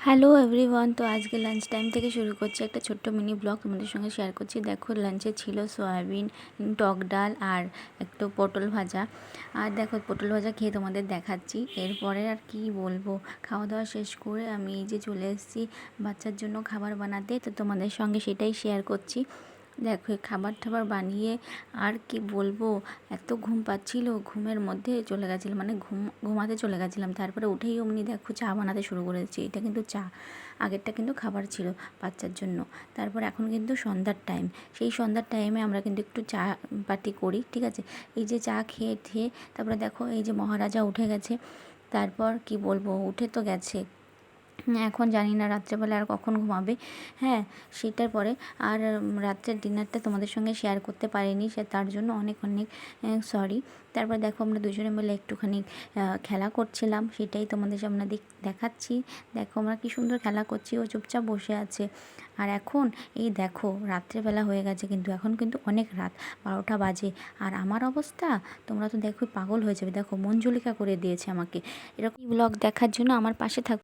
Hello everyone, তো আজকে lunch time থেকে শুরু করছি একটা ছোট্ট মিনি ব্লগ তোমাদের সঙ্গে শেয়ার করছি। দেখো, লাঞ্চে ছিল সয়াবিন, টক ডাল আর একটু পটল ভাজা। আর দেখো, পটল ভাজা খেয়ে তোমাদের দেখাচ্ছি। এরপরে আর কি বলবো, খাওয়া দাওয়া শেষ করে আমি এই যে চলে এসেছি বাচ্চার জন্য খাবার বানাতে, তো তোমাদের সঙ্গে সেটাই শেয়ার করছি। দেখো, খাবার টাবার বানিয়ে আর কি বলবো, এত ঘুম পাচ্ছিল, ঘুমের মধ্যে চলে গেছিলাম, মানে ঘুমাতে চলে গেছিলাম। তারপরে উঠেই অমনি দেখো চা বানাতে শুরু করেছি। এটা কিন্তু চা, আগেরটা কিন্তু খাবার ছিল বাচ্চার জন্য। তারপর এখন কিন্তু সন্ধ্যার টাইম, সেই সন্ধ্যার টাইমে আমরা কিন্তু একটু চা পার্টি করি, ঠিক আছে। এই যে চা খেয়ে খেয়ে তারপরে দেখো এই যে মহারাজা উঠে গেছে। তারপর কি বলবো, উঠে তো গেছে, এখন জানি না রাত্রেবেলা আর কখন ঘুমাবে। হ্যাঁ, সেটার পরে আর রাত্রের ডিনারটা তোমাদের সঙ্গে শেয়ার করতে পারিনি, সে তার জন্য অনেক অনেক সরি। তারপর দেখো, আমরা দুজনে মিলে একটুখানি খেলা করছিলাম, সেটাই তোমাদের সামনে দেখাচ্ছি। দেখো আমরা কী সুন্দর খেলা করছি, ও চুপচাপ বসে আছে। আর এখন এই দেখো রাত্রেবেলা হয়ে গেছে, কিন্তু এখন কিন্তু অনেক রাত, 12টা বাজে। আর আমার অবস্থা তোমরা তো দেখো পাগল হয়ে যাবে। দেখো, মঞ্জুলিকা করে দিয়েছে আমাকে। এরকম ব্লগ দেখার জন্য আমার পাশে থাকো।